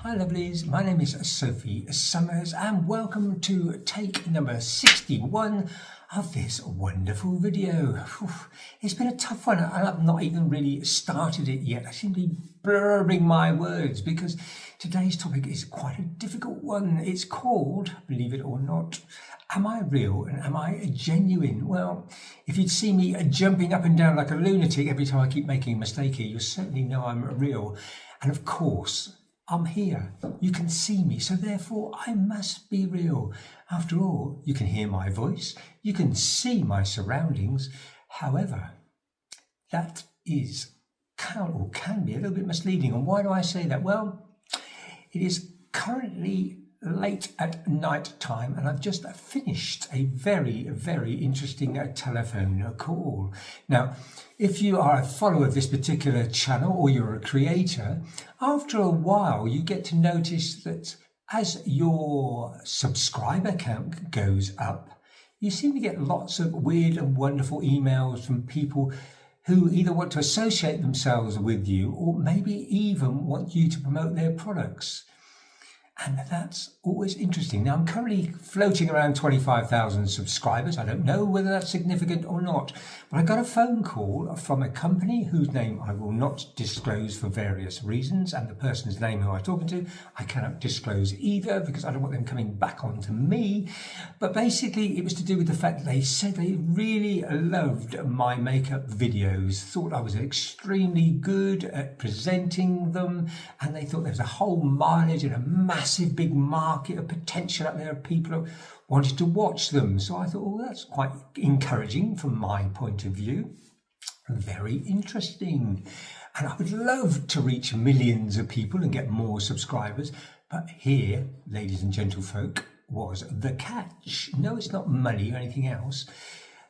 Hi lovelies, my name is Sophie Summers and welcome to take number 61 of this wonderful video. It's been a tough one and I've not even really started it yet. I seem to be blurring my words because today's topic is quite a difficult one. It's called, believe it or not, Am I Real and Am I Genuine? Well, if you'd see me jumping up and down like a lunatic every time I keep making a mistake here, you'll certainly know I'm real. And of course, I'm here. You can see me, so therefore I must be real. After all, you can hear my voice, you can see my surroundings. However, that is can be a little bit misleading. And why do I say that? Well, it is currently late at night time and I've just finished a very, very interesting telephone call. Now, if you are a follower of this particular channel or you're a creator, after a while you get to notice that as your subscriber count goes up, you seem to get lots of weird and wonderful emails from people who either want to associate themselves with you or maybe even want you to promote their products. And that's always interesting. Now, I'm currently floating around 25,000 subscribers. I don't know whether that's significant or not, but I got a phone call from a company whose name I will not disclose for various reasons, and the person's name who I'm talking to, I cannot disclose either because I don't want them coming back onto me. But basically, it was to do with the fact that they said they really loved my makeup videos, thought I was extremely good at presenting them, and they thought there was a whole mileage and a massive big market of potential out there of people who wanted to watch them. So I thought, oh, that's quite encouraging from my point of view. Very interesting. And I would love to reach millions of people and get more subscribers. But here, ladies and gentlefolk, was the catch. No, it's not money or anything else.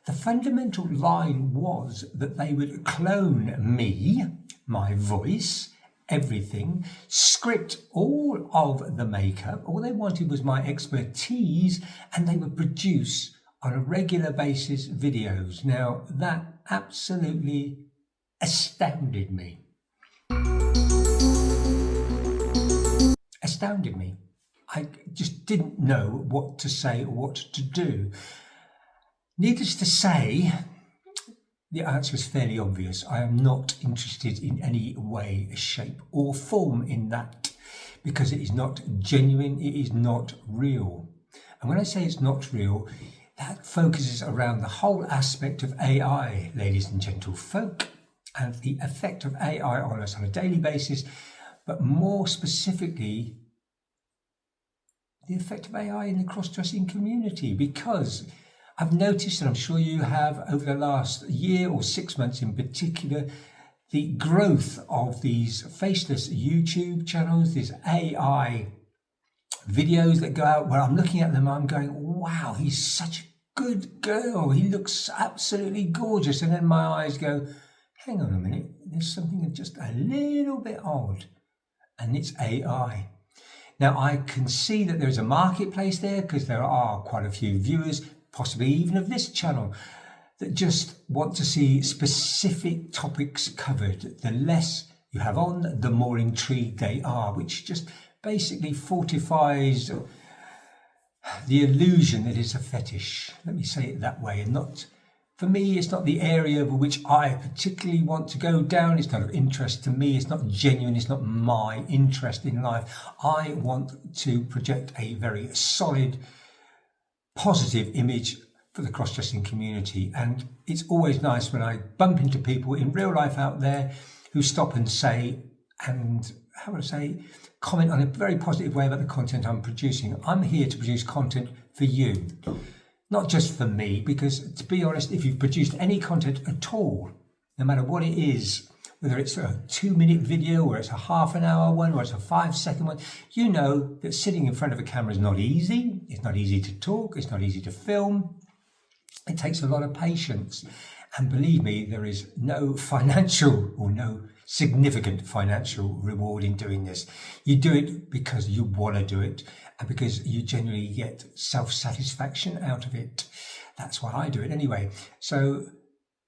The fundamental line was that they would clone me, my voice, everything, script all of the makeup. All they wanted was my expertise, and they would produce on a regular basis videos. Now, that absolutely astounded me. Astounded me. I just didn't know what to say or what to do. Needless to say, the answer is fairly obvious. I am not interested in any way, shape or form in that because it is not genuine, it is not real. And when I say it's not real, that focuses around the whole aspect of AI, ladies and gentlefolk, and the effect of AI on us on a daily basis, but more specifically, the effect of AI in the cross-dressing community, because I've noticed, and I'm sure you have, over the last year or 6 months in particular, the growth of these faceless YouTube channels, these AI videos that go out where I'm looking at them, I'm going, wow, he's such a good girl. He looks absolutely gorgeous. And then my eyes go, hang on a minute, there's something just a little bit odd. And it's AI. Now, I can see that there's a marketplace there because there are quite a few viewers, possibly even of this channel, that just want to see specific topics covered. The less you have on, the more intrigued they are, which just basically fortifies the illusion that it's a fetish. Let me say it that way. And not, for me, it's not the area of which I particularly want to go down. It's not of interest to me. It's not genuine. It's not my interest in life. I want to project a very solid, positive image for the cross-dressing community. And it's always nice when I bump into people in real life out there who stop and say, and how would I say, comment on a very positive way about the content I'm producing. I'm here to produce content for you, not just for me, because to be honest, if you've produced any content at all, no matter what it is, whether it's a 2-minute video or it's a half an hour one or it's a 5-second one, you know that sitting in front of a camera is not easy. It's not easy to talk. It's not easy to film. It takes a lot of patience. And believe me, there is no financial or no significant financial reward in doing this. You do it because you want to do it and because you genuinely get self-satisfaction out of it. That's why I do it anyway. So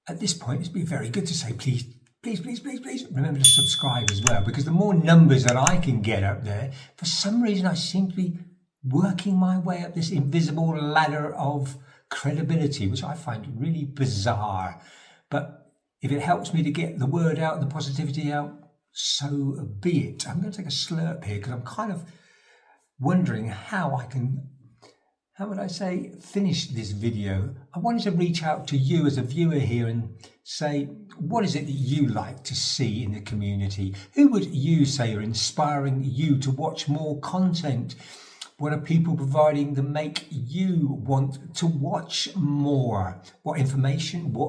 at this point, it'd be very good to say, please please, please, please, please remember to subscribe as well, because the more numbers that I can get up there, for some reason I seem to be working my way up this invisible ladder of credibility, which I find really bizarre. But if it helps me to get the word out, the positivity out, so be it. I'm going to take a slurp here because I'm kind of wondering how I can, finish this video. I wanted to reach out to you as a viewer here and say, what is it that you like to see in the community? Who would you say are inspiring you to watch more content? What are people providing that make you want to watch more? What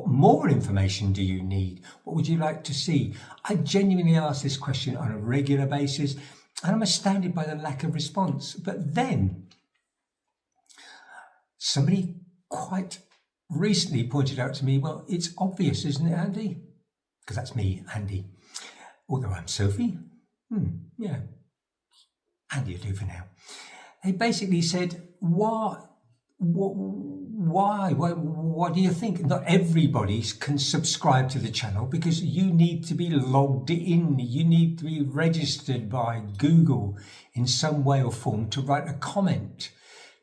more information do you need? What would you like to see? I genuinely ask this question on a regular basis, and I'm astounded by the lack of response. But then somebody quite recently pointed out to me, well, it's obvious, isn't it, Andy? Because that's me, Andy. Although I'm Sophie. Yeah. Andy will do for now. They basically said, why? What do you think? Not everybody can subscribe to the channel because you need to be logged in. You need to be registered by Google in some way or form to write a comment,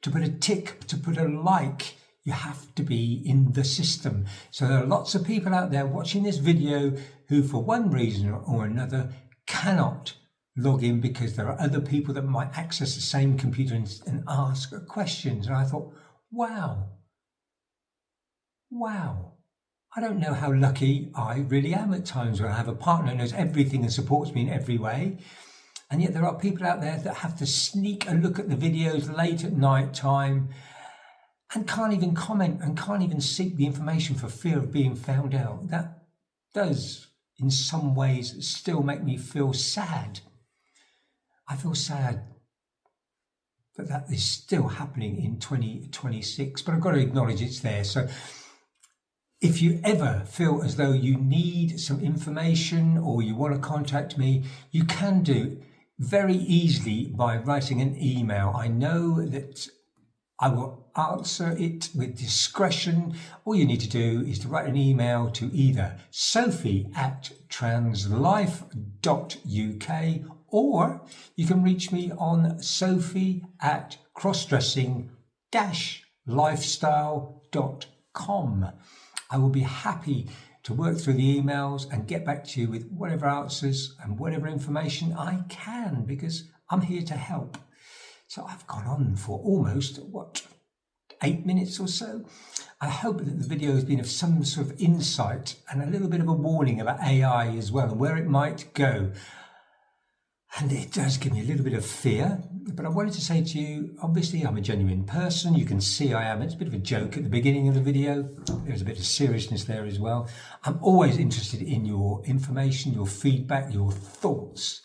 to put a tick, to put a like. You have to be in the system. So there are lots of people out there watching this video who, for one reason or another, cannot log in because there are other people that might access the same computer and ask questions. And I thought, wow. I don't know how lucky I really am at times when I have a partner who knows everything and supports me in every way. And yet there are people out there that have to sneak a look at the videos late at night time and can't even comment and can't even seek the information for fear of being found out. That does, in some ways, still make me feel sad. I feel sad that is still happening in 2026, but I've got to acknowledge it's there. So if you ever feel as though you need some information or you want to contact me, you can do very easily by writing an email. I know that I will answer it with discretion. All you need to do is to write an email to either sophie@translife.uk, or you can reach me on sophie@crossdressing-lifestyle.com. I will be happy to work through the emails and get back to you with whatever answers and whatever information I can, because I'm here to help. So I've gone on for almost, 8 minutes or so. I hope that the video has been of some sort of insight and a little bit of a warning about AI as well and where it might go. And it does give me a little bit of fear, but I wanted to say to you, obviously I'm a genuine person. You can see I am. It's a bit of a joke at the beginning of the video. There's a bit of seriousness there as well. I'm always interested in your information, your feedback, your thoughts.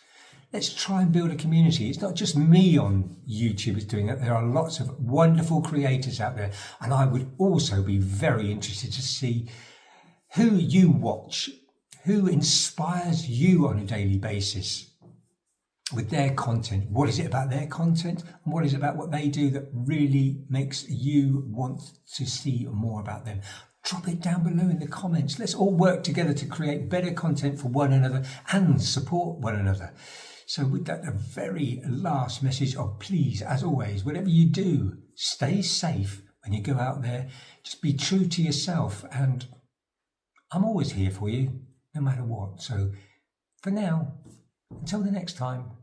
Let's try and build a community. It's not just me on YouTube that's doing it. There are lots of wonderful creators out there. And I would also be very interested to see who you watch, who inspires you on a daily basis with their content. What is it about their content? And what is it about what they do that really makes you want to see more about them? Drop it down below in the comments. Let's all work together to create better content for one another and support one another. So with that, a very last message of please, as always, whatever you do, stay safe when you go out there. Just be true to yourself. And I'm always here for you, no matter what. So for now, until the next time,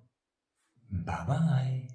bye-bye.